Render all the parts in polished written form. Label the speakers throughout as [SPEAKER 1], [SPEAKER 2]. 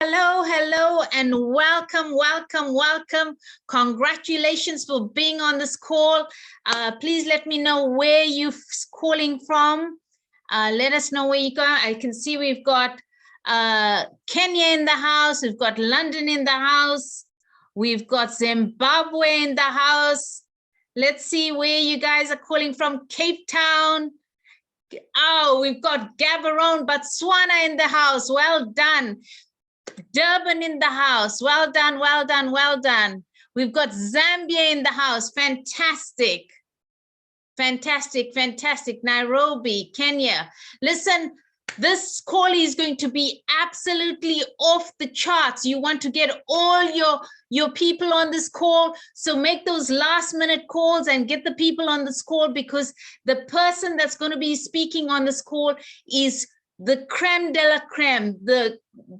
[SPEAKER 1] Hello, hello, and welcome, welcome, welcome. Congratulations for being on this call. Please let me know where you're calling from. Let us know where you go. I can see we've got Kenya in the house. We've got London in the house. We've got Zimbabwe in the house. Let's see where you guys are calling from. Cape Town. Oh, we've got Gaborone, Botswana in the house. Well done. Durban in the house. Well done, well done, well done. We've got Zambia in the house. Fantastic. Fantastic, fantastic. Nairobi, Kenya. Listen, this call is going to be absolutely off the charts. You want to get all your people on this call. So make those last minute calls and get the people on this call, because the person that's going to be speaking on this call is the creme de la creme, the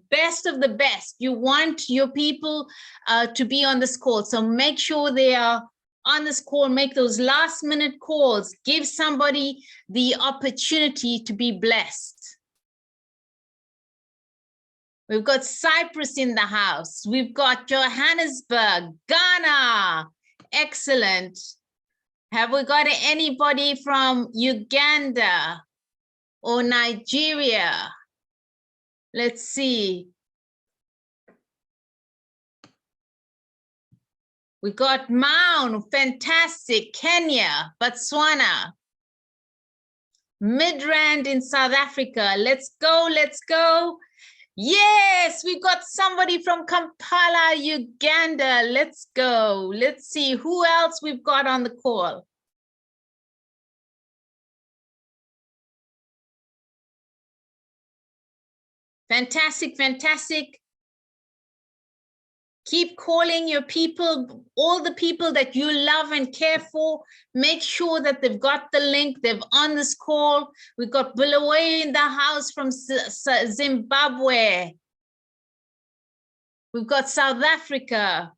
[SPEAKER 1] best of the best. You want your people to be on this call. So make sure they are on this call, make those last minute calls, give somebody the opportunity to be blessed. We've got Cyprus in the house. We've got Johannesburg, Ghana. Excellent. Have we got anybody from Uganda or Nigeria? Let's see. We got Maun, fantastic. Kenya, Botswana. Midrand in South Africa. Let's go, let's go. Yes, we've got somebody from Kampala, Uganda. Let's go. Let's see who else we've got on the call. Fantastic, fantastic. Keep calling your people, all the people that you love and care for. Make sure that they've got the link, they've on this call. We've got Bulawayo in the house from Zimbabwe. We've got South Africa.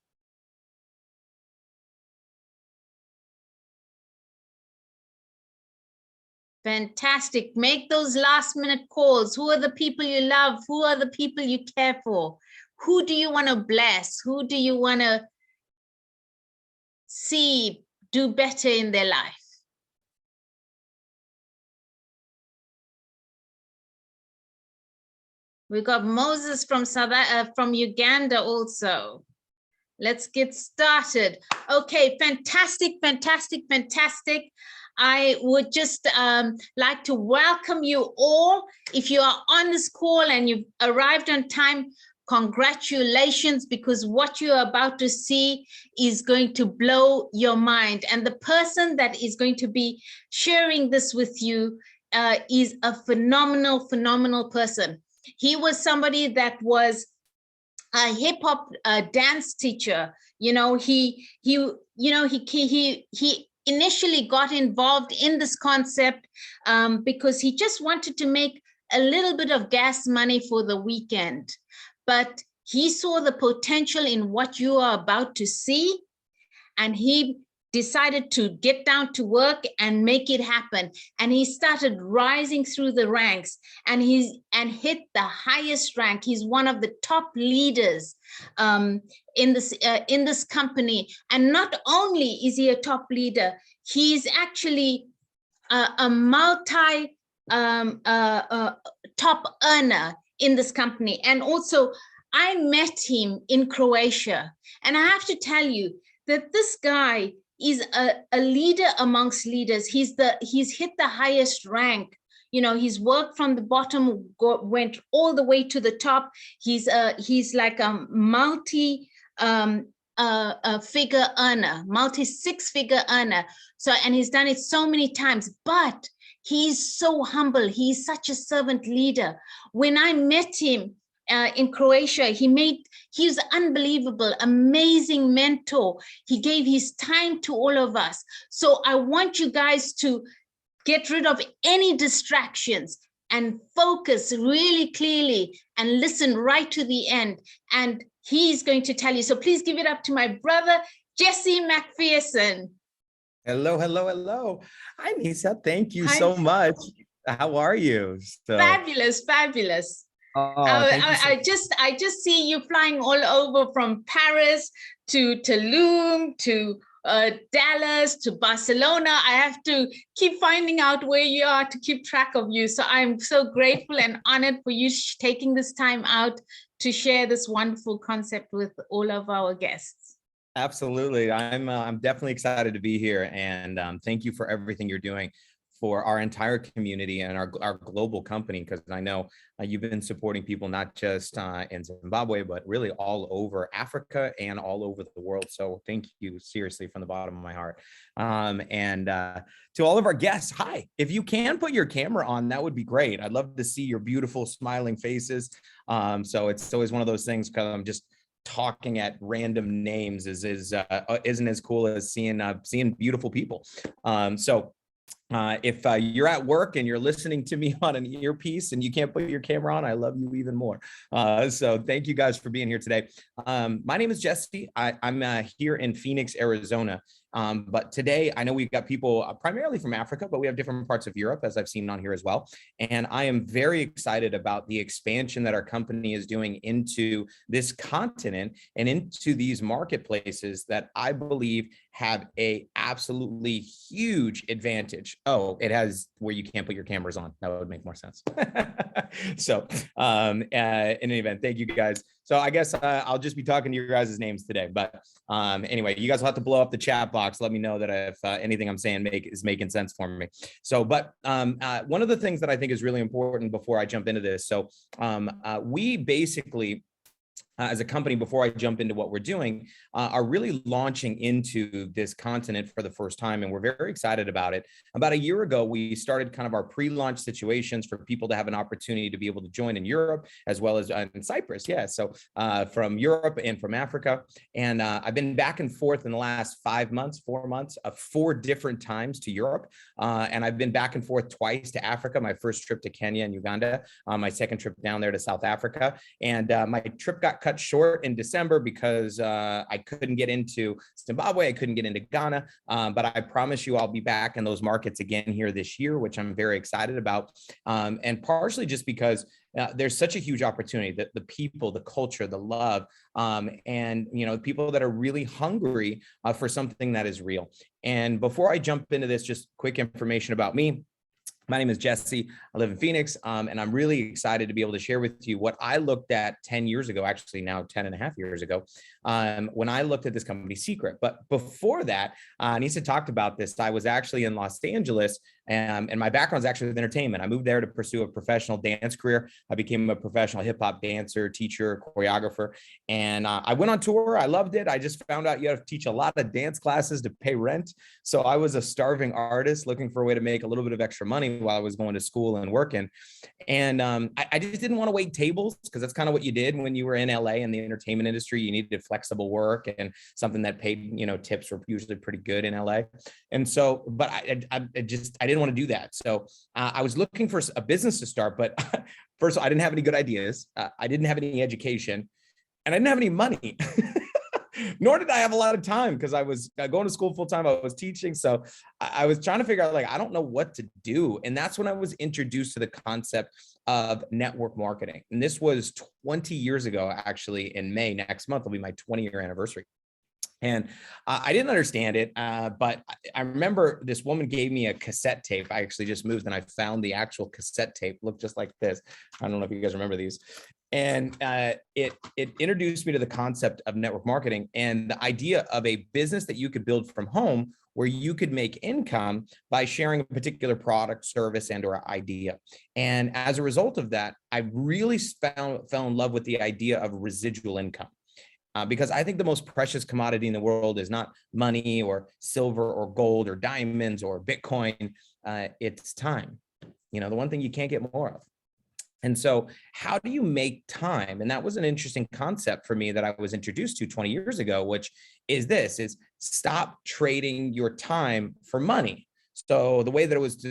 [SPEAKER 1] Fantastic. Make those last minute calls. Who are the people you love? Who are the people you care for? Who do you want to bless? Who do you want to see do better in their life? We've got Moses from Uganda also. Let's get started. Okay, fantastic, fantastic, fantastic. I would just like to welcome you all. If you are on this call and you've arrived on time, congratulations, because what you're about to see is going to blow your mind. And the person that is going to be sharing this with you is a phenomenal, phenomenal person. He was somebody that was a hip hop dance teacher. You know, he initially got involved in this concept because he just wanted to make a little bit of gas money for the weekend. But he saw the potential in what you are about to see, and he decided to get down to work and make it happen. And he started rising through the ranks, and hit the highest rank. He's one of the top leaders in this company. And not only is he a top leader, he's actually a multi top earner in this company. And also, I met him in Croatia, and I have to tell you that this guy is a leader amongst leaders. He's hit the highest rank. You know, he's worked from the bottom, went all the way to the top. He's like a multi figure earner, multi six-figure earner. So, and he's done it so many times, but he's so humble. He's such a servant leader. When I met him in Croatia, he's unbelievable, amazing mentor. He gave his time to all of us. So I want you guys to get rid of any distractions and focus really clearly and listen right to the end. And he's going to tell you. So please give it up to my brother, Jesse Macpherson.
[SPEAKER 2] Hello, hello, hello. Hi, Nisa. Thank you so much. How are you?
[SPEAKER 1] Fabulous, fabulous.
[SPEAKER 2] Oh, thank you so much.
[SPEAKER 1] I just see you flying all over from Paris to Tulum to Dallas to Barcelona. I have to keep finding out where you are to keep track of you. So I'm so grateful and honored for you taking this time out to share this wonderful concept with all of our guests.
[SPEAKER 2] Absolutely. I'm definitely excited to be here, and thank you for everything you're doing for our entire community and our global company, because I know you've been supporting people not just in Zimbabwe, but really all over Africa and all over the world. So thank you seriously from the bottom of my heart. And to all of our guests, hi. If you can put your camera on, that would be great. I'd love to see your beautiful smiling faces. So it's always one of those things, because I'm just talking at random names isn't as cool as seeing beautiful people. If you're at work and you're listening to me on an earpiece and you can't put your camera on, I love you even more. So thank you guys for being here today. My name is Jesse. I'm here in Phoenix, Arizona. But today, I know we've got people primarily from Africa, but we have different parts of Europe, as I've seen on here as well. And I am very excited about the expansion that our company is doing into this continent and into these marketplaces that I believe have a absolutely huge advantage. Oh, it has where you can't put your cameras on. That would make more sense. So in any event, thank you guys. So I guess I'll just be talking to your guys' names today. But anyway, you guys will have to blow up the chat box. Let me know that if anything I'm saying is making sense for me. So, but one of the things that I think is really important before I jump into this. So we basically, as a company, before I jump into what we're doing, are really launching into this continent for the first time. And we're very excited about it. About a year ago, we started kind of our pre-launch situations for people to have an opportunity to be able to join in Europe, as well as in Cyprus. Yeah, so from Europe and from Africa. And I've been back and forth in the last 4 months, 4 different times to Europe. And I've been back and forth twice to Africa, my first trip to Kenya and Uganda, my second trip down there to South Africa. And my trip got cut short in December because I couldn't get into Zimbabwe, I couldn't get into Ghana, but I promise you I'll be back in those markets again here this year, which I'm very excited about, and partially just because there's such a huge opportunity, that the people, the culture, the love, and people that are really hungry for something that is real. And before I jump into this, just quick information about me. My name is Jesse. I live in Phoenix, and I'm really excited to be able to share with you what I looked at 10 years ago, actually now 10 and a half years ago, when I looked at this company, Seacret. But before that, Anissa talked about this, I was actually in Los Angeles, and my background is actually with entertainment. I moved there to pursue a professional dance career. I became a professional hip hop dancer, teacher, choreographer, and I went on tour. I loved it. I just found out you have to teach a lot of dance classes to pay rent. So I was a starving artist looking for a way to make a little bit of extra money while I was going to school and working. And I just didn't want to wait tables, because that's kind of what you did when you were in LA in the entertainment industry. You needed flexible work and something that paid, tips were usually pretty good in LA. And so, but I didn't want to do that. So I was looking for a business to start, but first of all, I didn't have any good ideas. I didn't have any education, and I didn't have any money. Nor did I have a lot of time, because I was going to school full time. I was teaching. So I was trying to figure out, I don't know what to do. And that's when I was introduced to the concept of network marketing. And this was 20 years ago, actually. In May next month will be my 20-year anniversary. And I didn't understand it, but I remember this woman gave me a cassette tape. I actually just moved and I found the actual cassette tape. Looked just like this. I don't know if you guys remember these. And it introduced me to the concept of network marketing and the idea of a business that you could build from home, where you could make income by sharing a particular product, service, and or idea. And as a result of that, I really fell in love with the idea of residual income. Because I think the most precious commodity in the world is not money or silver or gold or diamonds or Bitcoin. It's time, the one thing you can't get more of. And so how do you make time? And that was an interesting concept for me that I was introduced to 20 years ago, which is stop trading your time for money. So the way that it was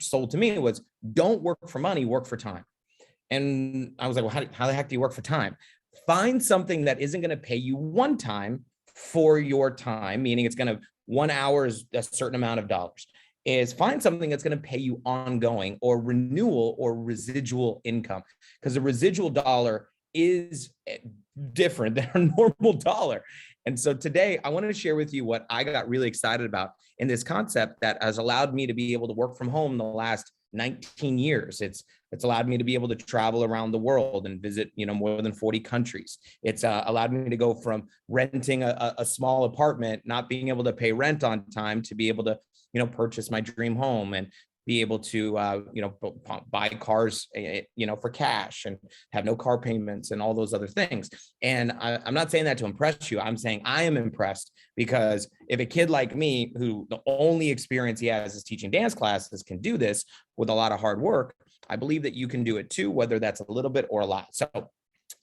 [SPEAKER 2] sold to me was, don't work for money, work for time. And I was like, well, how the heck do you work for time? Find something that isn't going to pay you one time for your time, meaning it's going to 1 hour is a certain amount of dollars. is find something that's going to pay you ongoing or renewal or residual income, because the residual dollar is different than a normal dollar. And so today I want to share with you what I got really excited about in this concept that has allowed me to be able to work from home the last 19 years. It's allowed me to be able to travel around the world and visit, more than 40 countries. It's allowed me to go from renting a small apartment, not being able to pay rent on time, to be able to, purchase my dream home and be able to, buy cars, for cash and have no car payments and all those other things. And I'm not saying that to impress you. I'm saying I am impressed because if a kid like me, who the only experience he has is teaching dance classes, can do this with a lot of hard work, I believe that you can do it too, whether that's a little bit or a lot. So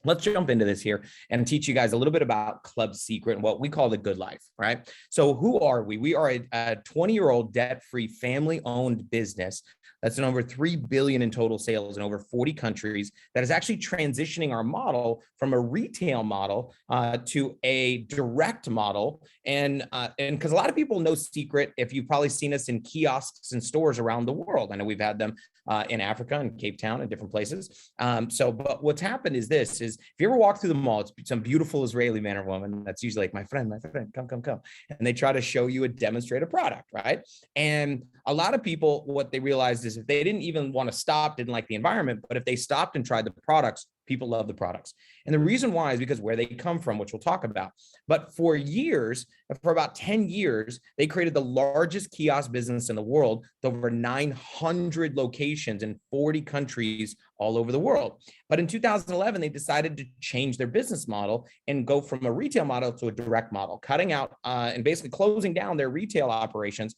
[SPEAKER 2] let's jump into this here and teach you guys a little bit about Club Seacret and what we call the good life, right? So who are we? We are a 20-year-old debt-free family-owned business that's in over 3 billion in total sales in over 40 countries, that is actually transitioning our model from a retail model to a direct model. And because a lot of people know Seacret, if you've probably seen us in kiosks and stores around the world. I know we've had them in Africa and Cape Town and different places. But what's happened is this, is if you ever walk through the mall, it's some beautiful Israeli man or woman that's usually like, my friend, come. And they try to show you a demonstrative product, right? And a lot of people, what they realized is if they didn't even want to stop, didn't like the environment, but if they stopped and tried the products, people love the products. And the reason why is because where they come from, which we'll talk about. But for about 10 years, they created the largest kiosk business in the world, with over 900 locations in 40 countries all over the world. But in 2011, they decided to change their business model and go from a retail model to a direct model, cutting out and basically closing down their retail operations,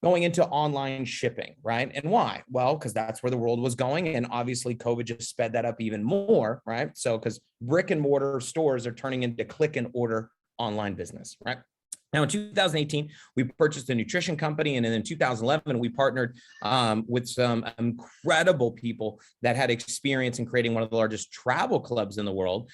[SPEAKER 2] going into online shipping, right? And why? Well, because that's where the world was going. And obviously COVID just sped that up even more, right? So because brick and mortar stores are turning into click and order online business, right? Now, in 2018, we purchased a nutrition company. And then in 2011, we partnered with some incredible people that had experience in creating one of the largest travel clubs in the world,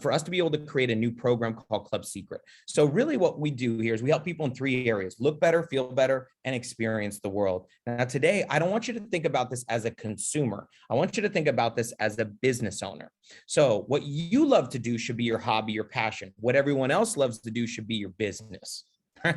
[SPEAKER 2] for us to be able to create a new program called Club Seacret. So really what we do here is we help people in 3 areas: look better, feel better, and experience the world. Now, today, I don't want you to think about this as a consumer. I want you to think about this as a business owner. So what you love to do should be your hobby, your passion. What everyone else loves to do should be your business. All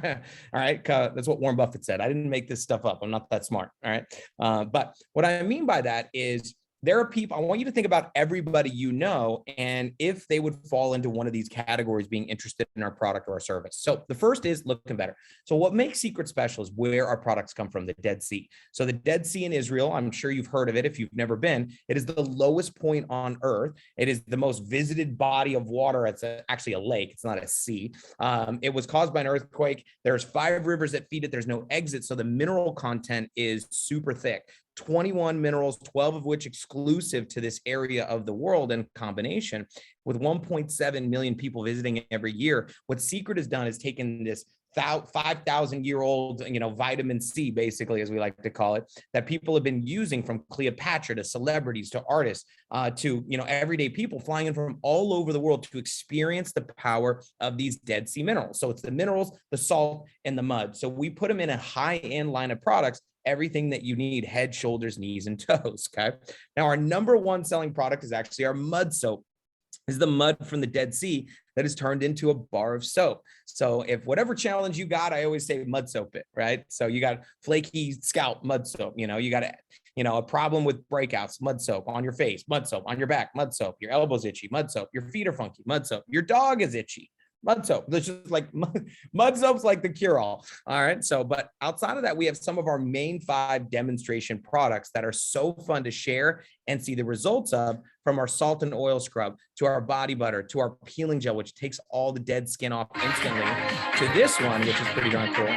[SPEAKER 2] right. That's what Warren Buffett said. I didn't make this stuff up. I'm not that smart. All right. But what I mean by that is, there are people, I want you to think about everybody you know, and if they would fall into one of these categories, being interested in our product or our service. So the first is looking better. So what makes Seacret special is where our products come from, the Dead Sea. So the Dead Sea in Israel, I'm sure you've heard of it if you've never been. It is the lowest point on earth. It is the most visited body of water. It's actually a lake. It's not a sea. It was caused by an earthquake. There's 5 rivers that feed it. There's no exit. So the mineral content is super thick. 21 minerals, 12 of which exclusive to this area of the world in combination, with 1.7 million people visiting every year. What Seacret has done is taken this 5,000-year-old, vitamin C, basically, as we like to call it, that people have been using, from Cleopatra to celebrities to artists to, everyday people flying in from all over the world to experience the power of these Dead Sea minerals. So it's the minerals, the salt, and the mud. So we put them in a high-end line of products, everything that you need: head, shoulders, knees, and toes. Okay. Now, our number one selling product is actually our mud soap. This is the mud from the Dead Sea that is turned into a bar of soap. So if whatever challenge you got, I always say mud soap it, right? So you got flaky scalp, mud soap, you got a problem with breakouts, mud soap on your face, mud soap on your back, mud soap, your elbows itchy, mud soap, your feet are funky, mud soap, your dog is itchy, mud soap. There's just like mud soap's like the cure-all. All right. So, but outside of that, we have some of our main 5 demonstration products that are so fun to share and see the results of, from our salt and oil scrub to our body butter to our peeling gel, which takes all the dead skin off instantly, to this one, which is pretty darn cool.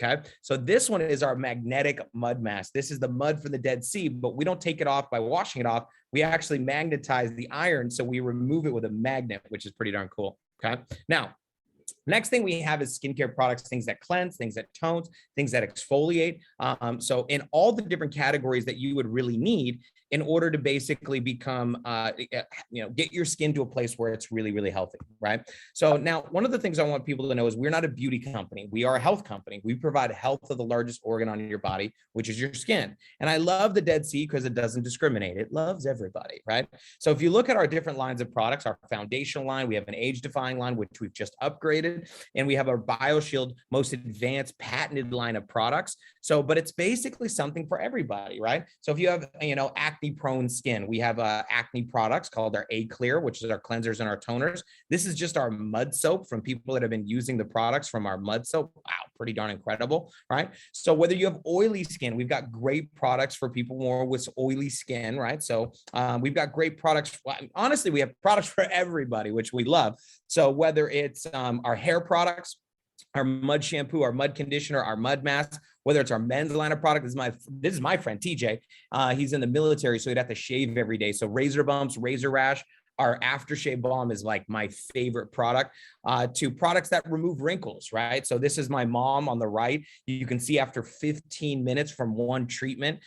[SPEAKER 2] Okay. So this one is our magnetic mud mask. This is the mud from the Dead Sea, but we don't take it off by washing it off. We actually magnetize the iron. So we remove it with a magnet, which is pretty darn cool. Okay. Now, Next thing we have is skincare products, things that cleanse, things that tones, things that exfoliate. So in all the different categories that you would really need in order to basically become, get your skin to a place where it's really, really healthy, right? So now one of the things I want people to know is we're not a beauty company. We are a health company. We provide health of the largest organ on your body, which is your skin. And I love the Dead Sea because it doesn't discriminate. It loves everybody, right? So if you look at our different lines of products, our foundational line, we have an age-defying line, which we've just upgraded, and we have our BioShield most advanced patented line of products. So, but it's basically something for everybody, right? So if you have, acne prone skin, we have acne products called our A-Clear, which is our cleansers and our toners. This is just our mud soap from people that have been using the products from our mud soap. Wow, pretty darn incredible, right? So whether you have oily skin, we've got great products for people more with oily skin, right? So we've got great products. Well, honestly, we have products for everybody, which we love. So whether it's our hair products, our mud shampoo, our mud conditioner, our mud mask, whether it's our men's line of product. This is my friend TJ. He's in the military, so he'd have to shave every day. So razor bumps, razor rash. Our aftershave balm is like my favorite product, to products that remove wrinkles, right? So this is my mom on the right. You can see after 15 minutes from one treatment,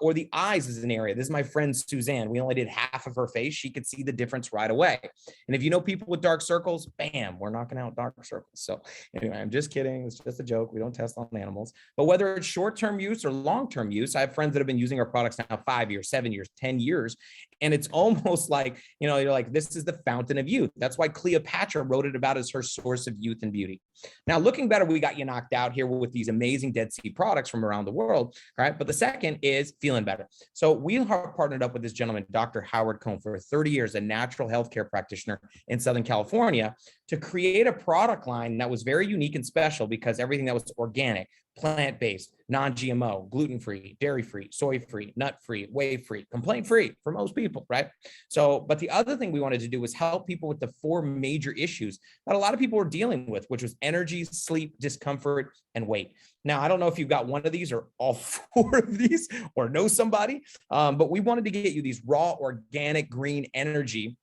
[SPEAKER 2] or the eyes is an area. This is my friend Suzanne. We only did half of her face. She could see the difference right away. And if you know people with dark circles, bam, we're knocking out dark circles. So anyway, I'm just kidding. It's just a joke. We don't test on animals. But whether it's short-term use or long-term use, I have friends that have been using our products now 5 years, 7 years, 10 years. And it's almost like, you're like, this is the fountain of youth. That's why Cleopatra wrote it about as her source of youth and beauty. Now, looking better, we got you knocked out here with these amazing Dead Sea products from around the world, right? But the second is feeling better. So we have partnered up with this gentleman, Dr. Howard Cohn, for 30 years, a natural healthcare practitioner in Southern California, to create a product line that was very unique and special because everything that was organic, plant-based, non-GMO, gluten-free, dairy-free, soy-free, nut-free, whey-free, complaint-free for most people, right? So, but the other thing we wanted to do was help people with the 4 major issues that a lot of people were dealing with, which was energy, sleep, discomfort, and weight. Now, I don't know if you've got one of these or all 4 of these or know somebody, but we wanted to get you these raw, organic, green energy.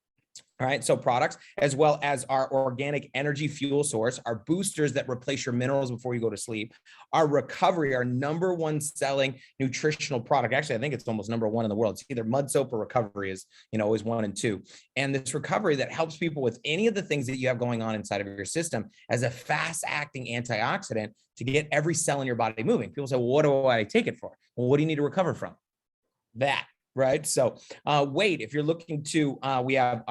[SPEAKER 2] All right, so products, as well as our organic energy fuel source, our boosters that replace your minerals before you go to sleep, our recovery, our #1 selling nutritional product. Actually, I think it's almost #1 in the world. It's either mud soap or recovery is, always 1 and 2. And this recovery that helps people with any of the things that you have going on inside of your system as a fast acting antioxidant to get every cell in your body moving. People say, well, what do I take it for? Well, what do you need to recover from? That. Right. So weight, if you're looking to, we have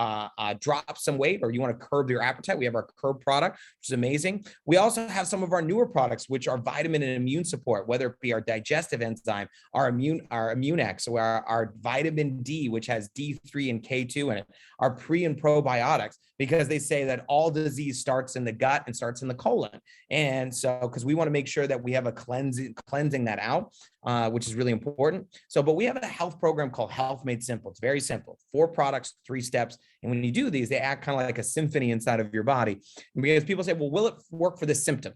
[SPEAKER 2] drop some weight or you want to curb your appetite, we have our Curb product, which is amazing. We also have some of our newer products, which are vitamin and immune support, whether it be our digestive enzyme, our Immunex, or our vitamin D, which has D3 and K2 in it, our pre and probiotics, because they say that all disease starts in the gut and starts in the colon. And so, because we want to make sure that we have a cleansing that out, which is really important. So, but we have a health program called Health Made Simple. It's very simple, 4 products, 3 steps. And when you do these, they act kind of like a symphony inside of your body. And because people say, well, will it work for this symptom?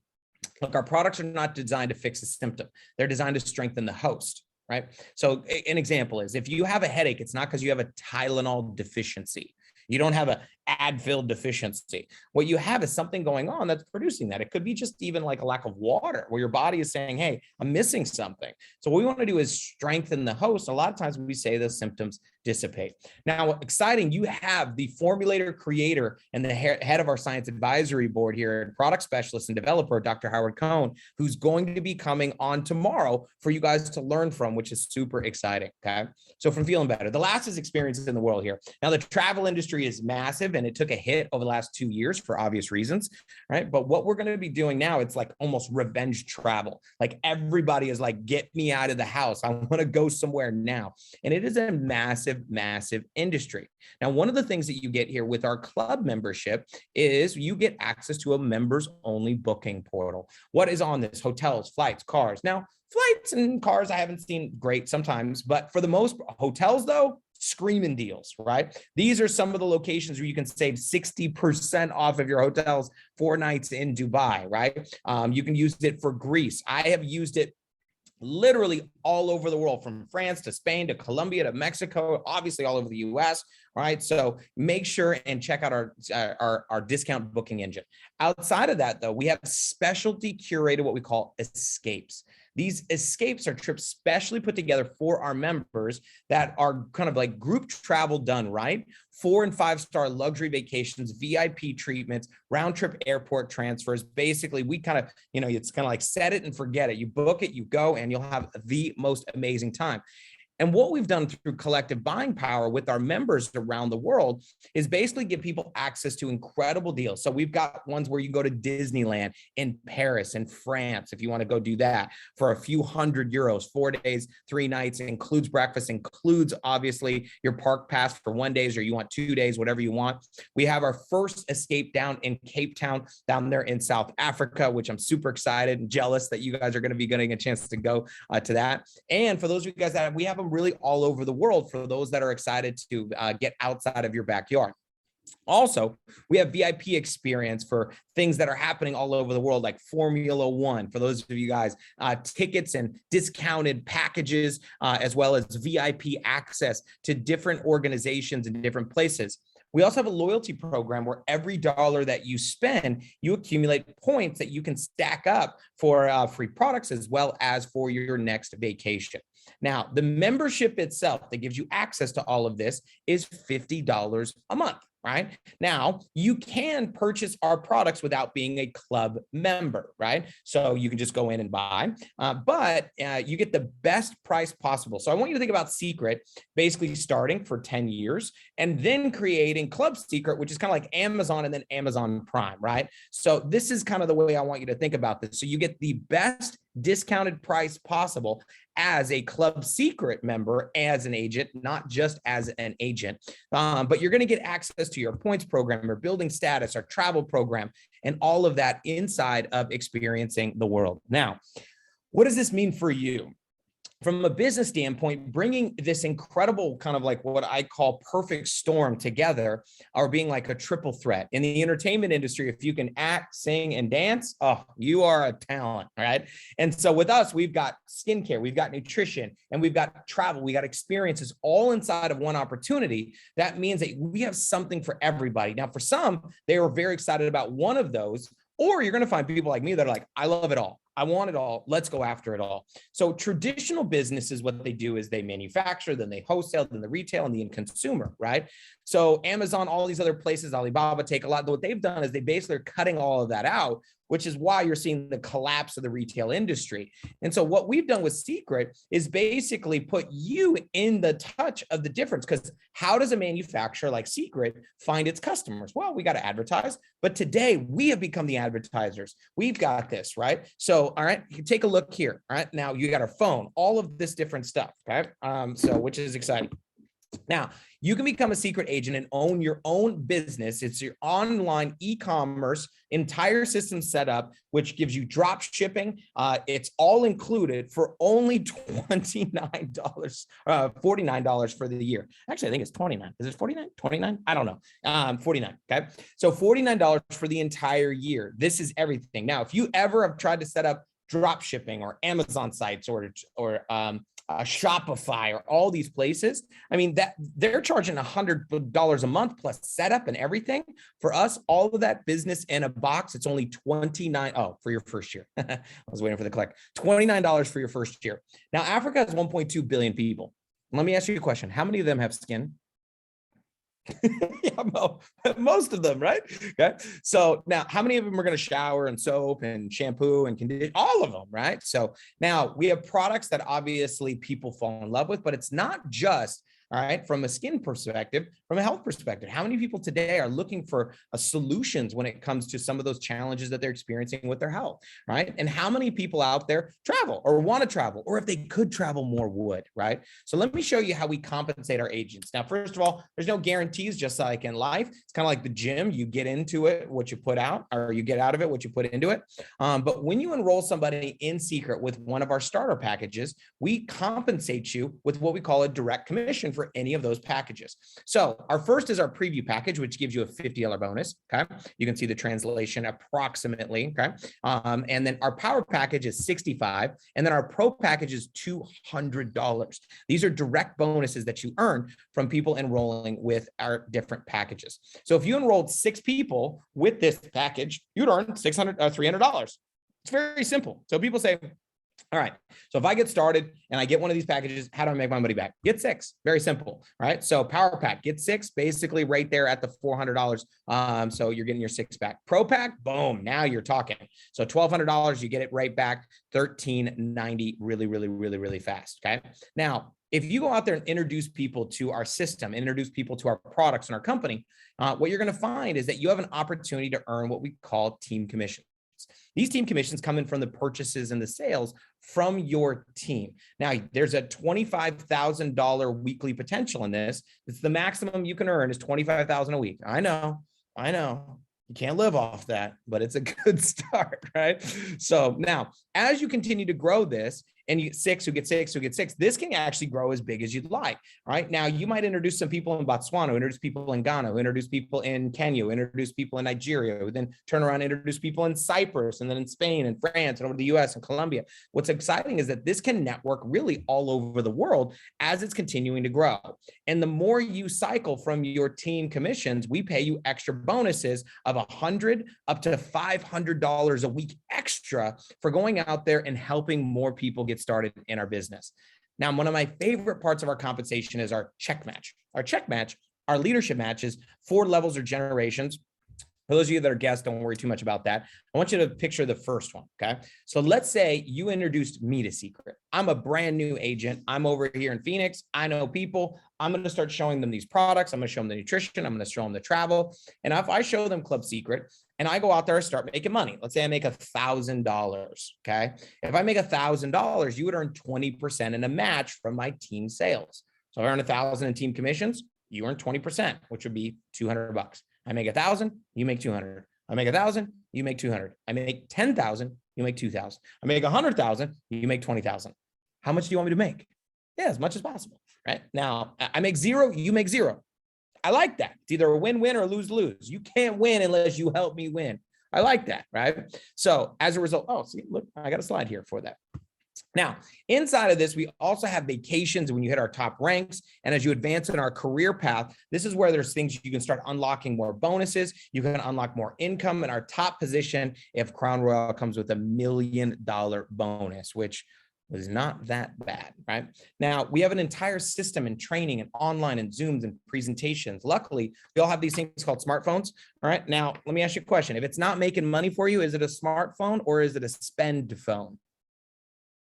[SPEAKER 2] Look, our products are not designed to fix a symptom. They're designed to strengthen the host, right? So an example is if you have a headache, it's not because you have a Tylenol deficiency. You don't have a Advil deficiency. What you have is something going on that's producing that. It could be just even like a lack of water where your body is saying, hey, I'm missing something. So what we want to do is strengthen the host. A lot of times we say those symptoms dissipate. Now, exciting, you have the formulator, creator, and the head of our science advisory board here, product specialist and developer, Dr. Howard Cohn, who's going to be coming on tomorrow for you guys to learn from, which is super exciting, okay? So from feeling better, the last experiences in the world here. Now, the travel industry is massive, and it took a hit over the last 2 years for obvious reasons, right? But what we're going to be doing now, it's like almost revenge travel. Like everybody is like, get me out of the house. I want to go somewhere now. And it is a massive industry. Now, one of the things that you get here with our club membership is you get access to a members only booking portal. What is on this? Hotels, flights, cars. Now, flights and cars, I haven't seen great sometimes, but for the most hotels though, screaming deals, right? These are some of the locations where you can save 60% off of your hotels 4 nights in Dubai, right? You can use it for Greece. I have used it literally all over the world, from France to Spain to Colombia to Mexico, obviously all over the US. All right. So make sure and check out our discount booking engine. Outside of that, though, we have specialty curated, what we call escapes. These escapes are trips specially put together for our members that are kind of like group travel done right. 4- and 5-star luxury vacations, VIP treatments, round trip airport transfers. Basically, we kind of, it's kind of like set it and forget it. You book it, you go, and you'll have the most amazing time. And what we've done through collective buying power with our members around the world is basically give people access to incredible deals. So we've got ones where you go to Disneyland in Paris and France, if you want to go do that for a few €100, 4 days, 3 nights, includes breakfast, includes obviously your park pass for 1 day, or you want 2 days, whatever you want. We have our first escape down in Cape Town, down there in South Africa, which I'm super excited and jealous that you guys are going to be getting a chance to go to that. And for those of you guys that we have them really all over the world, for those that are excited to get outside of your backyard. Also, we have VIP experience for things that are happening all over the world, like Formula One, for those of you guys, tickets and discounted packages, as well as VIP access to different organizations in different places. We also have a loyalty program where every dollar that you spend, you accumulate points that you can stack up for free products, as well as for your next vacation. Now, the membership itself that gives you access to all of this is $50 a month. Right now, you can purchase our products without being a club member, right? So you can just go in and buy, but you get the best price possible. So I want you to think about Seacret basically starting for 10 years and then creating Club Seacret, which is kind of like Amazon and then Amazon Prime, right? So this is kind of the way I want you to think about this. So you get the best discounted price possible as a Club Seacret member, as an agent, not just as an agent, but you're going to get access to your points program, your building status, our travel program, and all of that inside of experiencing the world. Now, what does this mean for you? From a business standpoint, bringing this incredible kind of like what I call perfect storm together, or being like a triple threat in the entertainment industry. If you can act, sing, and dance, oh, you are a talent, right? And so with us, we've got skincare, we've got nutrition, and we've got travel, we got experiences all inside of one opportunity. That means that we have something for everybody. Now, for some, they are very excited about one of those, or you're going to find people like me that are like, I love it all. I want it all. Let's go after it all. So traditional businesses, what they do is they manufacture, then they wholesale, then the retail, and the end consumer, right? So Amazon, all these other places, Alibaba, take a lot. What they've done is they basically are cutting all of that out, which is why you're seeing the collapse of the retail industry. And so what we've done with Seacret is basically put you in the touch of the difference, because how does a manufacturer like Seacret find its customers? Well, we got to advertise, but today we have become the advertisers. We've got this, right? So, all right, you take a look here. All right, now you got our phone, all of this different stuff, okay? So which is exciting. Now, you can become a Seacret agent and own your own business. It's your online e-commerce entire system set up, which gives you drop shipping. It's all included for only $29, $49 for the year. Actually, I think it's 29. Is it 49? 29? I don't know. 49. Okay. So $49 for the entire year. This is everything. Now, if you ever have tried to set up drop shipping or Amazon sites or Shopify or all these places, I mean, that they're charging $100 a month plus setup and everything. For us, all of that business in a box, it's only $29. Oh, for your first year. I was waiting for the click. $29 for your first year. Now, Africa has 1.2 billion people. Let me ask you a question. How many of them have skin? Yeah, most of them, right? Okay. So now, how many of them are going to shower and soap and shampoo and condition? All of them, right? So now we have products that obviously people fall in love with, but it's not just, all right, from a skin perspective, from a health perspective. How many people today are looking for solutions when it comes to some of those challenges that they're experiencing with their health, right? And how many people out there travel or want to travel, or if they could travel more would, right? So let me show you how we compensate our agents. Now, first of all, there's no guarantees, just like in life. It's kind of like the gym. You get into it, what you put out, or you get out of it, what you put into it. But when you enroll somebody in Seacret with one of our starter packages, we compensate you with what we call a direct commission for for any of those packages. So our first is our preview package, which gives you a $50 bonus. Okay. You can see the translation approximately. Okay. And then our power package is $65. And then our pro package is $200. These are direct bonuses that you earn from people enrolling with our different packages. So if you enrolled 6 people with this package, you'd earn $300. It's very simple. So people say, all right, so if I get started and I get one of these packages, how do I make my money back? Get 6, very simple, right? So power pack, get 6, basically right there at the $400. So you're getting your 6 pack. Pro pack, boom, now you're talking. So $1,200, you get it right back, $1,390, really fast, okay? Now, if you go out there and introduce people to our system, introduce people to our products and our company, what you're gonna find is that you have an opportunity to earn what we call team commissions. These team commissions come in from the purchases and the sales from your team. Now, there's a $25,000 weekly potential in this. It's the maximum you can earn is $25,000 a week. I know. You can't live off that, but it's a good start, right? So now, as you continue to grow this, and you 6 who get 6 who get 6, this can actually grow as big as you'd like. Right now, you might introduce some people in Botswana, introduce people in Ghana, introduce people in Kenya, introduce people in Nigeria, then turn around and introduce people in Cyprus, and then in Spain and France and over to the US and Colombia. What's exciting is that this can network really all over the world as it's continuing to grow. And the more you cycle from your team commissions, we pay you extra bonuses of $100 up to $500 a week extra for going out there and helping more people get started in our business. Now, one of my favorite parts of our compensation is our check match. Our check match, our leadership matches, 4 levels or generations. For those of you that are guests, don't worry too much about that. I want you to picture the first one, okay? So let's say you introduced me to Seacret. I'm a brand new agent. I'm over here in Phoenix. I know people. I'm going to start showing them these products. I'm going to show them the nutrition. I'm going to show them the travel. And if I show them Club Seacret and I go out there and start making money, let's say I make $1,000, okay? If I make $1,000, you would earn 20% in a match from my team sales. So if I earn 1,000 in team commissions, you earn 20%, which would be $200. I make 1,000, you make 200. I make 1,000, you make 200. I make 10,000, you make 2,000. I make 100,000, you make 20,000. How much do you want me to make? Yeah, as much as possible, right? Now, I make 0, you make 0. I like that. It's either a win-win or a lose-lose. You can't win unless you help me win. I like that, right? So as a result, oh, see, look, I got a slide here for that. Now, inside of this, we also have vacations when you hit our top ranks. And as you advance in our career path, this is where there's things you can start unlocking more bonuses. You can unlock more income in our top position if Crown Royal comes with $1 million bonus, which was not that bad, right? Now, we have an entire system in training and online and Zooms and presentations. Luckily, we all have these things called smartphones, all right? Now, let me ask you a question. If it's not making money for you, is it a smartphone or is it a spend phone?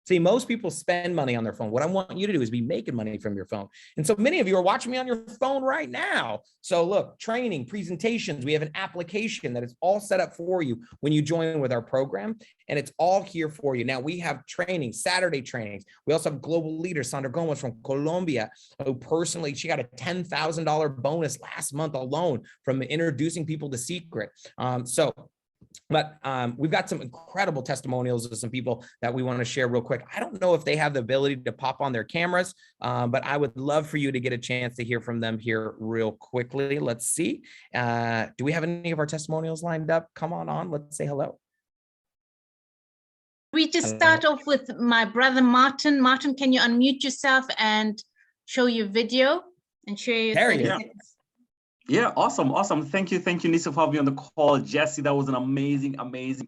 [SPEAKER 2] See, most people spend money on their phone. What I want you to do is be making money from your phone. And so many of you are watching me on your phone right now. So look, training, presentations, we have an application that is all set up for you when you join with our program, and it's all here for you. Now we have training, Saturday trainings. We also have global leader, Sandra Gomez from Colombia, who personally, she got a $10,000 bonus last month alone from introducing people to Seacret. But we've got some incredible testimonials of some people that we want to share real quick. I don't know if they have the ability to pop on their cameras, but I would love for you to get a chance to hear from them here real quickly. Let's see. Do we have any of our testimonials lined up? Come on, let's say hello.
[SPEAKER 1] We just start off with my brother, Martin. Martin, can you unmute yourself and show your video and share your
[SPEAKER 2] There you go.
[SPEAKER 3] Yeah, awesome. Thank you, Nisa, for having me on the call. Jesse, that was an amazing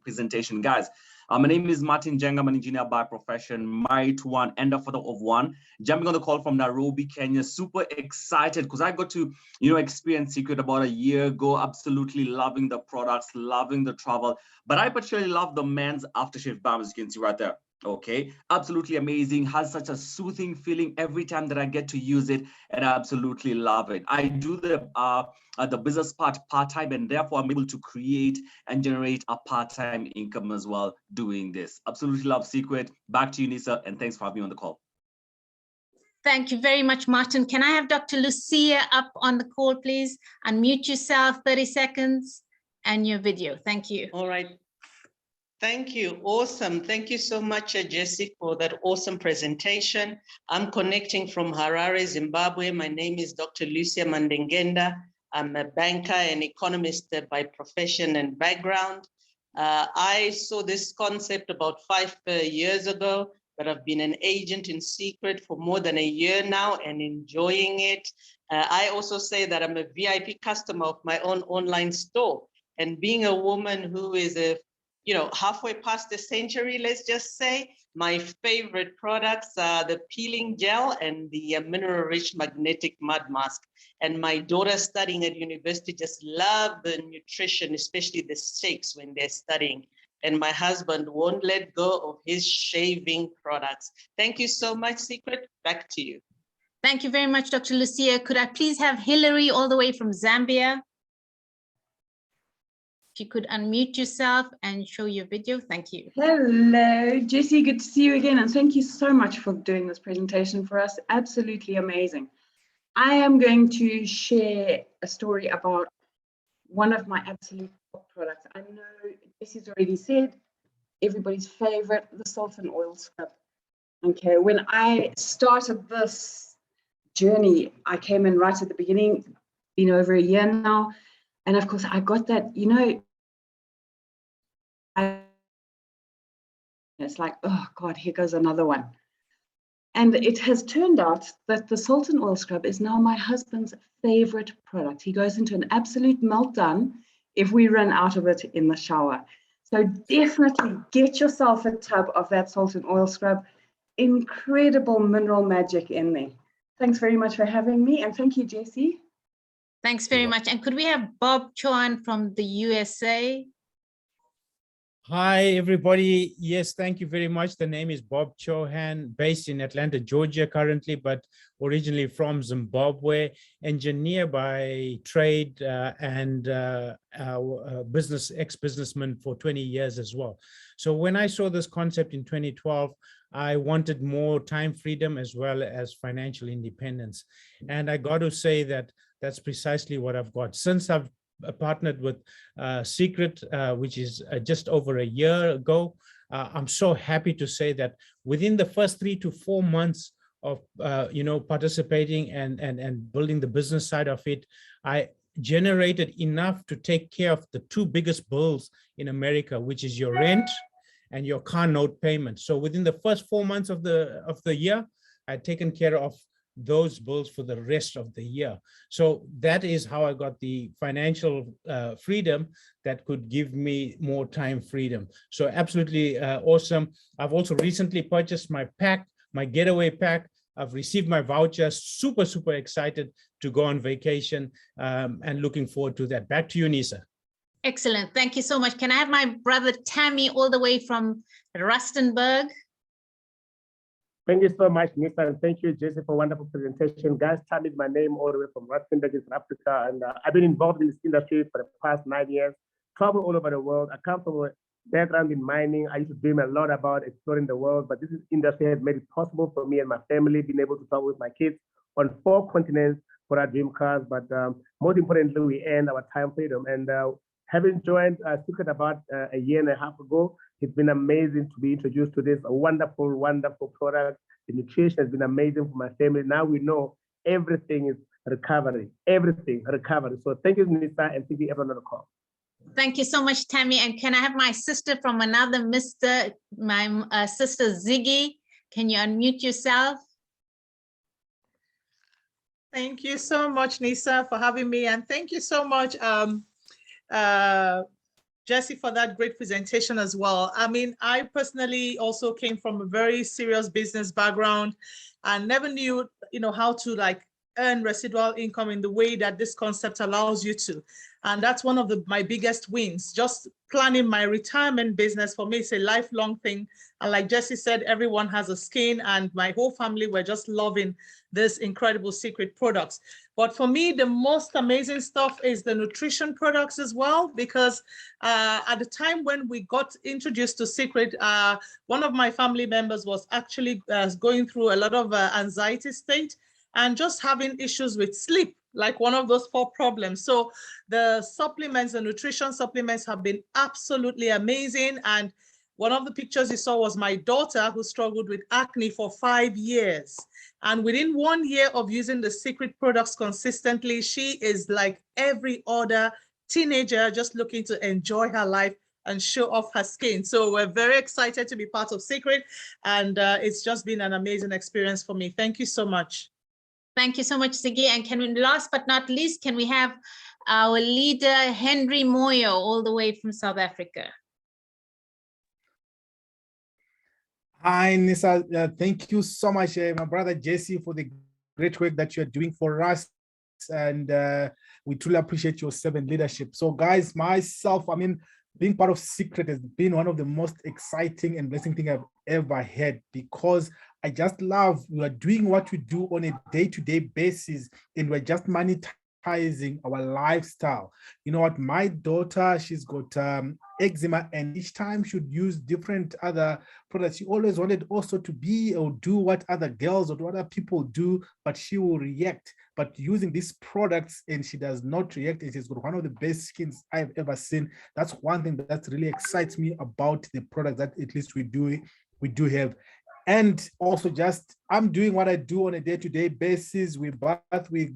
[SPEAKER 3] presentation. Guys, my name is Martin Jenga. I'm an engineer by profession, married to one, and a father of one. Jumping on the call from Nairobi, Kenya. Super excited because I got to, experience Seacret about a year ago. Absolutely loving the products, loving the travel. But I particularly love the men's aftershave balm, as you can see right there. Okay, absolutely amazing. Has such a soothing feeling every time that I get to use it, and I absolutely love it. I do the business part-time, and therefore I'm able to create and generate a part-time income as well doing this. Absolutely love Seacret. Back to you, Nisa, and thanks for having me on the call.
[SPEAKER 1] Thank you very much, Martin. Can I have Dr. Lucia up on the call, please? Unmute yourself, 30 seconds, and your video. Thank you.
[SPEAKER 4] All right. Thank you. Awesome. Thank you so much, Jesse, for that awesome presentation. I'm connecting from Harare, Zimbabwe. My name is Dr. Lucia Mandengenda. I'm a banker and economist by profession and background. I saw this concept about 5 years ago, but I've been an agent in Seacret for more than a year now and enjoying it. I also say that I'm a VIP customer of my own online store. And being a woman who is halfway past the century, let's just say, my favorite products are the peeling gel and the mineral-rich magnetic mud mask. And my daughter studying at university just love the nutrition, especially the shakes when they're studying. And my husband won't let go of his shaving products. Thank you so much, Seacret. Back to you.
[SPEAKER 1] Thank you very much, Dr. Lucia. Could I please have Hillary all the way from Zambia? If you could unmute yourself and show your video, thank you.
[SPEAKER 5] Hello, Jesse, good to see you again. And thank you so much for doing this presentation for us. Absolutely amazing. I am going to share a story about one of my absolute top products. I know Jesse's already said, everybody's favorite, the salt and oil scrub. Okay, when I started this journey, I came in right at the beginning, been over a year now. And of course, I got that, it's like, oh God, here goes another one. And it has turned out that the salt and oil scrub is now my husband's favorite product. He goes into an absolute meltdown if we run out of it in the shower. So definitely get yourself a tub of that salt and oil scrub. Incredible mineral magic in there. Thanks very much for having me. And thank you, Jesse.
[SPEAKER 1] Thanks very much. And could we have Bob Chohan from the USA?
[SPEAKER 6] Hi, everybody. Yes, thank you very much. The name is Bob Chohan, based in Atlanta, Georgia currently, but originally from Zimbabwe, engineer by trade and ex-businessman for 20 years as well. So when I saw this concept in 2012, I wanted more time freedom as well as financial independence. And I got to say that that's precisely what I've got. Since I've partnered with Seacret, which is just over a year ago, I'm so happy to say that within the first 3 to 4 months of participating and building the business side of it, I generated enough to take care of the 2 biggest bills in America, which is your rent and your car note payment. So within the first 4 months of the year, I'd taken care of those bills for the rest of the year. So that is how I got the financial freedom that could give me more time freedom. So absolutely awesome. I've also recently purchased my pack, my getaway pack. I've received my voucher, super, super excited to go on vacation and looking forward to that. Back to you, Nisa.
[SPEAKER 1] Excellent. Thank you so much. Can I have my brother Tammy all the way from Rustenburg?
[SPEAKER 7] Thank you so much, Nisa, and thank you, Jesse, for a wonderful presentation. Guys, Tammy is my name all the way from Rustenburg in South Africa, and I've been involved in this industry for the past 9 years, travel all over the world. I come from a background in mining. I used to dream a lot about exploring the world, but this industry has made it possible for me and my family being able to travel with my kids on 4 continents for our dream cars. But most importantly, we earn our time freedom. And having joined Seacret about a year and a half ago, it's been amazing to be introduced to this wonderful, wonderful product. The nutrition has been amazing for my family. Now we know everything is recovery, everything recovery. So thank you, Nisa, and thank you everyone on the call.
[SPEAKER 1] Thank you so much, Tammy. And can I have my sister from another Mr., my sister Ziggy? Can you unmute yourself?
[SPEAKER 8] Thank you so much, Nisa, for having me. And thank you so much, Jesse, for that great presentation as well. I mean, I personally also came from a very serious business background and never knew, how to earn residual income in the way that this concept allows you to. And that's one of my biggest wins. Just planning my retirement business for me is a lifelong thing. And like Jesse said, everyone has a skin, and my whole family were just loving this incredible Seacret products. But for me, the most amazing stuff is the nutrition products as well, because at the time when we got introduced to Seacret, one of my family members was actually going through a lot of anxiety state and just having issues with sleep, like one of those 4 problems. So the supplements, the nutrition supplements have been absolutely amazing. And One of the pictures you saw was my daughter who struggled with acne for 5 years. And within 1 year of using the Seacret products consistently, she is like every other teenager, just looking to enjoy her life and show off her skin. So we're very excited to be part of Seacret, and it's just been an amazing experience for me. Thank you so much.
[SPEAKER 1] Thank you so much, Siggy. And can we, last but not least, can we have our leader, Henry Moyo, all the way from South Africa?
[SPEAKER 9] Hi, Nisa. Thank you so much, my brother Jesse, for the great work that you're doing for us. And we truly appreciate your servant leadership. So guys, myself, I mean, being part of Seacret has been one of the most exciting and blessing thing I've ever had, because I just love, we are doing what we do on a day-to-day basis, and we're just monetizing our lifestyle. You know what, my daughter, she's got eczema, and each time she'd use different other products, she always wanted also to be or do what other girls or what other people do, but she will react. But using these products, and she does not react, and she's got one of the best skins I've ever seen. That's one thing that really excites me about the product that at least we do have. And also, just I'm doing what I do on a day-to-day basis. We bath, we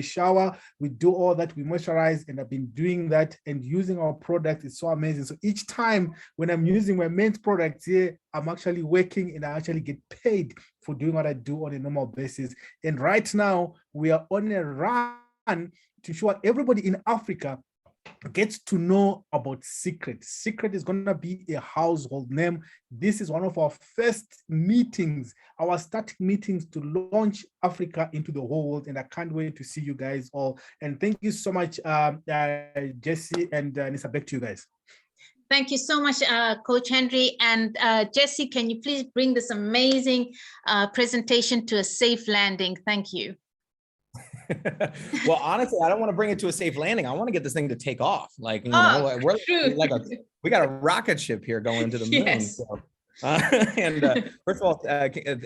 [SPEAKER 9] shower, we do all that, we moisturize, and I've been doing that and using our product is so amazing. So each time when I'm using my main products here, I'm actually working and I actually get paid for doing what I do on a normal basis. And right now we are on a run to show everybody in Africa gets to know about Seacret. Seacret is going to be a household name. This is one of our first meetings, our starting meetings to launch Africa into the whole world. And I can't wait to see you guys all. And thank you so much, Jesse and Nisa. Back to you guys.
[SPEAKER 1] Thank you so much, Coach Henry. And Jesse, can you please bring this amazing presentation to a safe landing? Thank you.
[SPEAKER 2] Well, honestly, I don't want to bring it to a safe landing. I want to get this thing to take off. Like, you know, we're like we got a rocket ship here going to the moon.
[SPEAKER 1] Yes.
[SPEAKER 2] So. First of all,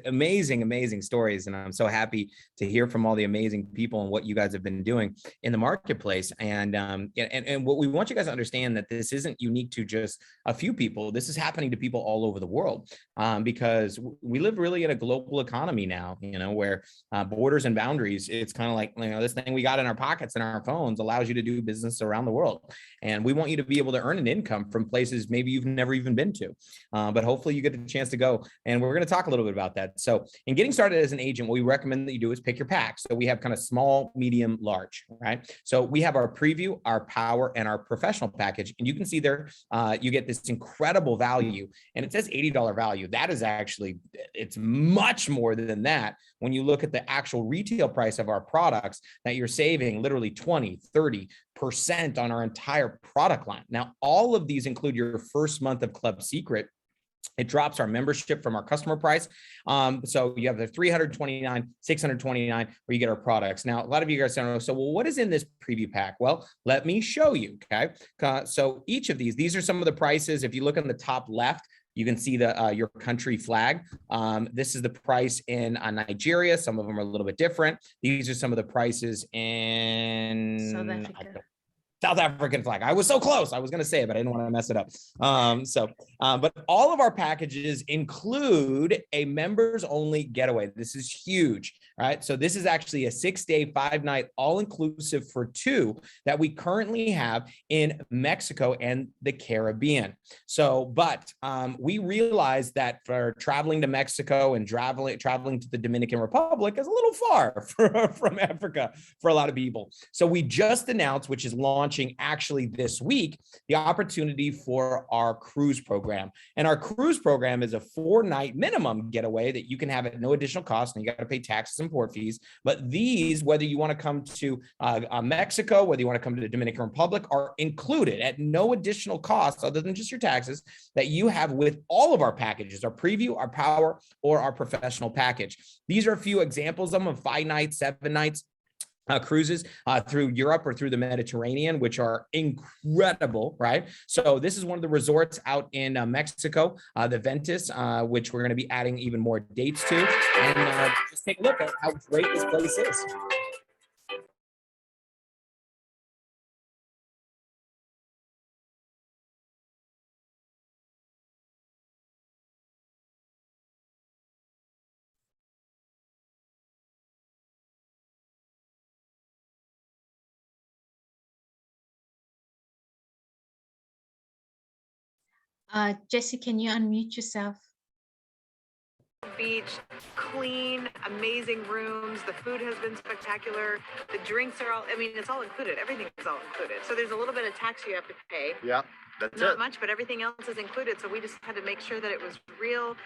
[SPEAKER 2] amazing stories, and I'm so happy to hear from all the amazing people and what you guys have been doing in the marketplace. And what we want you guys to understand, that this isn't unique to just a few people. This is happening to people all over the world, because we live really in a global economy now, you know, where borders and boundaries, it's kind of like, you know, this thing we got in our pockets and our phones allows you to do business around the world. And we want you to be able to earn an income from places maybe you've never even been to, but hopefully you get a chance to go. And we're going to talk a little bit about that. So in getting started as an agent, what we recommend that you do is pick your pack. So we have kind of small, medium, large, right? So we have our preview, our power, and our professional package. And you can see there, you get this incredible value, and it says $80 value. That is actually, it's much more than that. When you look at the actual retail price of our products, that you're saving literally 20, 30% on our entire product line. Now, all of these include your first month of Club Seacret. It drops our membership from our customer price. So you have the $329, $629, where you get our products. Now, a lot of you guys don't know, so, well, what is in this preview pack? Well, let me show you, okay? So each of these are some of the prices. If you look on the top left, you can see the your country flag. This is the price in Nigeria. Some of them are a little bit different. These are some of the prices in
[SPEAKER 1] South Africa.
[SPEAKER 2] South African flag. I was so close. I was going to say it, but I didn't want to mess it up. But all of our packages include a members only getaway. This is huge, right? So this is actually a 6-day, 5-night, all-inclusive for 2 that we currently have in Mexico and the Caribbean. So, but we realized that for traveling to Mexico and traveling to the Dominican Republic is a little far from Africa for a lot of people. So we just announced, which is launching actually this week, the opportunity for our cruise program. And our cruise program is a 4-night minimum getaway that you can have at no additional cost, and you got to pay taxes and port fees. But these, whether you want to come to Mexico, whether you want to come to the Dominican Republic, are included at no additional cost other than just your taxes that you have with all of our packages, our preview, our power, or our professional package. These are a few examples of them, of 5 nights, 7 nights. Cruises through Europe or through the Mediterranean, which are incredible, right? So this is one of the resorts out in Mexico, the Ventus, which we're going to be adding even more dates to. And just take a look at how great this place is.
[SPEAKER 1] Jesse, can you unmute yourself?
[SPEAKER 10] Beach, clean, amazing rooms. The food has been spectacular. The drinks are all, I mean, it's all included. Everything is all included. So there's a little bit of tax you have to pay.
[SPEAKER 11] Yeah, that's
[SPEAKER 10] Not
[SPEAKER 11] it.
[SPEAKER 10] much, but everything else is included. So we just had to make sure that it was real,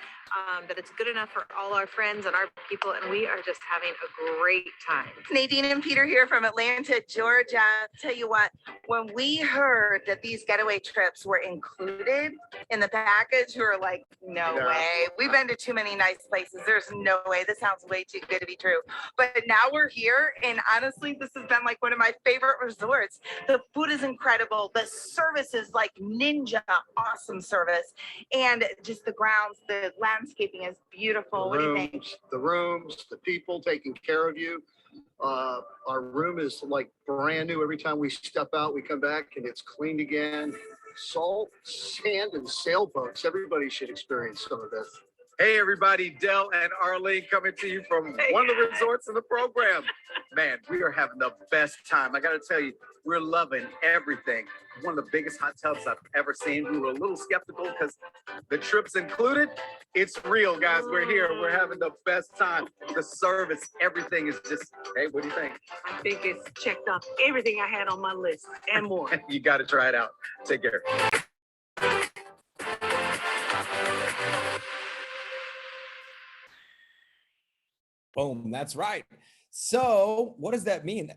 [SPEAKER 10] that it's good enough for all our friends and our people. And we are just having a great time.
[SPEAKER 12] Nadine and Peter here from Atlanta, Georgia. Tell you what, when we heard that these getaway trips were included in the package, we were like, no way. We've been to too many nice places. There's no way. This sounds way too good to be true. But now we're here, and honestly, this has been like one of my favorite resorts. The food is incredible. The service is like ninja, awesome service. And just the grounds, the landscaping is beautiful. What do you think?
[SPEAKER 11] The rooms, the people taking care of you. Our room is like brand new. Every time we step out, we come back and it's cleaned again. Salt, sand, and sailboats. Everybody should experience some of this.
[SPEAKER 13] Hey everybody, Dell and Arlene coming to you from one of the resorts in the program. Man, we are having the best time. I gotta tell you, we're loving everything. One of the biggest hot tubs I've ever seen. We were a little skeptical because the trip's included. It's real, guys. We're here. We're having the best time. The service, everything is just, hey, what do you think?
[SPEAKER 10] I think it's checked off everything I had on my list and more.
[SPEAKER 13] You gotta try it out. Take care.
[SPEAKER 2] Boom, that's right. So what does that mean?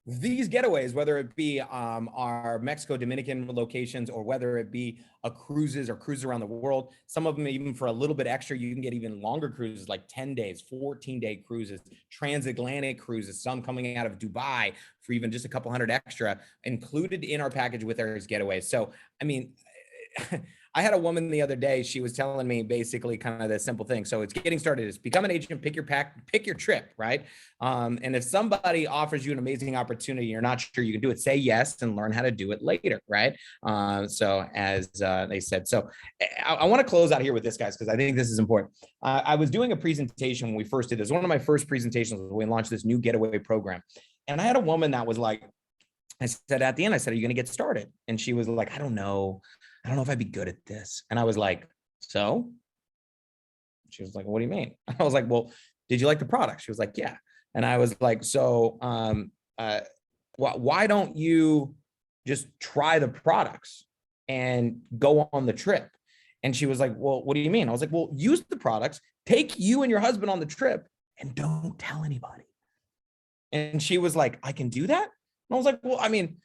[SPEAKER 2] These getaways, whether it be our Mexico, Dominican locations, or whether it be a cruises around the world, some of them even for a little bit extra, you can get even longer cruises like 10 days, 14-day cruises, transatlantic cruises, some coming out of Dubai for even just a couple hundred extra included in our package with our getaways. So, I mean, I had a woman the other day, she was telling me basically kind of the simple thing. So it's getting started is become an agent, pick your trip, right? And if somebody offers you an amazing opportunity, you're not sure you can do it, say yes and learn how to do it later, right? So as they said, so I want to close out here with this, guys, because I think this is important. I was doing a presentation when we first did this. One of my first presentations when we launched this new getaway program. And I had a woman that was like, I said at the end, I said, are you going to get started? And she was like, I don't know if I'd be good at this. And I was like, so? She was like, what do you mean? I was like, well, did you like the product? She was like, yeah. And I was like, so why don't you just try the products and go on the trip? And she was like, well, what do you mean? I was like, well, use the products, take you and your husband on the trip and don't tell anybody. And she was like, I can do that? And I was like, well, I mean,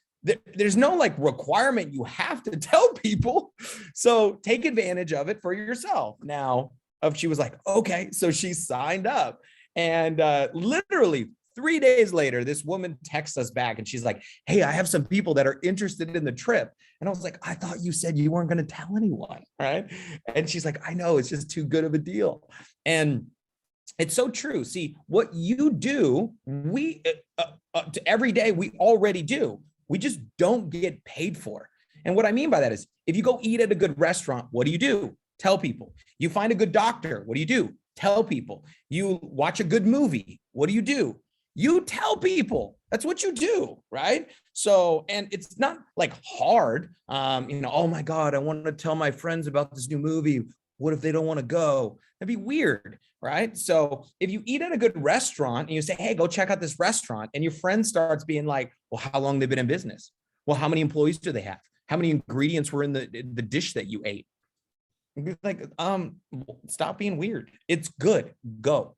[SPEAKER 2] there's no like requirement you have to tell people. So take advantage of it for yourself. Now, she was like, okay. So she signed up, and literally 3 days later, this woman texts us back and she's like, hey, I have some people that are interested in the trip. And I was like, I thought you said you weren't going to tell anyone, right? And she's like, I know, it's just too good of a deal. And it's so true. See, what you do, we every day we already do. We just don't get paid for. And what I mean by that is if you go eat at a good restaurant, what do? Tell people. You find a good doctor. What do? Tell people. You watch a good movie. What do? You tell people. That's what you do, right? So, and it's not like hard. Oh my God, I want to tell my friends about this new movie. What if they don't want to go? That'd be weird, right? So if you eat at a good restaurant and you say, hey, go check out this restaurant, and your friend starts being like, well, how long they've been in business? Well, how many employees do they have? How many ingredients were in the dish that you ate? Like, stop being weird. It's good. Go.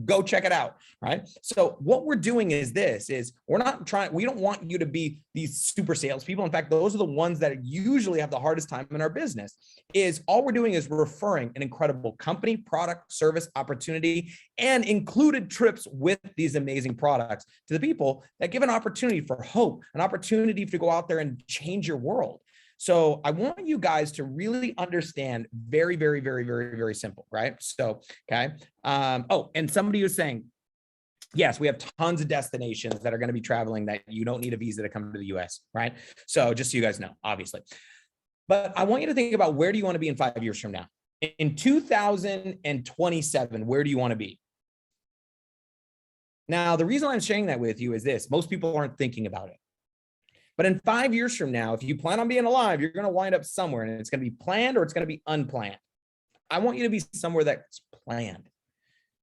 [SPEAKER 2] Go check it out, right? So what we're doing is we don't want you to be these super salespeople. In fact, those are the ones that usually have the hardest time in our business. All we're doing is referring an incredible company, product, service, opportunity, and included trips with these amazing products to the people that give an opportunity for hope, an opportunity to go out there and change your world. So I want you guys to really understand very, very, very, very, very simple, right? So, okay. And somebody was saying, yes, we have tons of destinations that are going to be traveling that you don't need a visa to come to the US, right? So just so you guys know, obviously. But I want you to think about, where do you want to be in 5 years from now? In 2027, where do you want to be? Now, the reason I'm sharing that with you is this: most people aren't thinking about it. But in 5 years from now, if you plan on being alive, you're going to wind up somewhere, and it's going to be planned or it's going to be unplanned. I want you to be somewhere that's planned.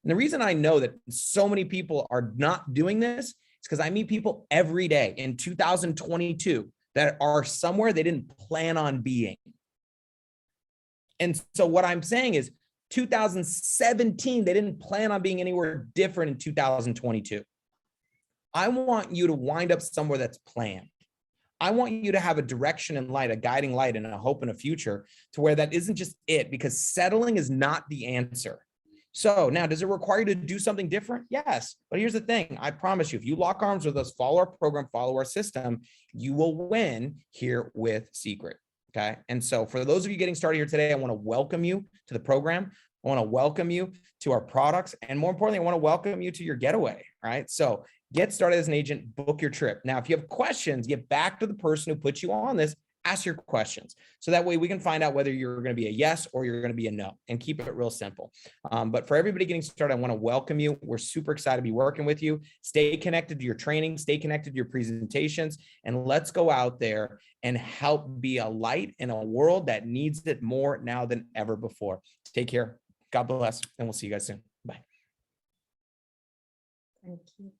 [SPEAKER 2] And the reason I know that so many people are not doing this is because I meet people every day in 2022 that are somewhere they didn't plan on being. And so what I'm saying is 2017, they didn't plan on being anywhere different in 2022. I want you to wind up somewhere that's planned. I want you to have a direction in light, a guiding light, and a hope and a future to where that isn't just it, because settling is not the answer. So now, does it require you to do something different? Yes. But here's the thing. I promise you, if you lock arms with us, follow our program, follow our system, you will win here with Seacret. Okay. And so for those of you getting started here today, I want to welcome you to the program. I want to welcome you to our products. And more importantly, I want to welcome you to your getaway. All right. So get started as an agent, book your trip. Now, if you have questions, get back to the person who put you on this, ask your questions. So that way we can find out whether you're going to be a yes or you're going to be a no, and keep it real simple. But for everybody getting started, I want to welcome you. We're super excited to be working with you. Stay connected to your training, stay connected to your presentations, and let's go out there and help be a light in a world that needs it more now than ever before. Take care. God bless, and we'll see you guys soon. Bye.
[SPEAKER 1] Thank you.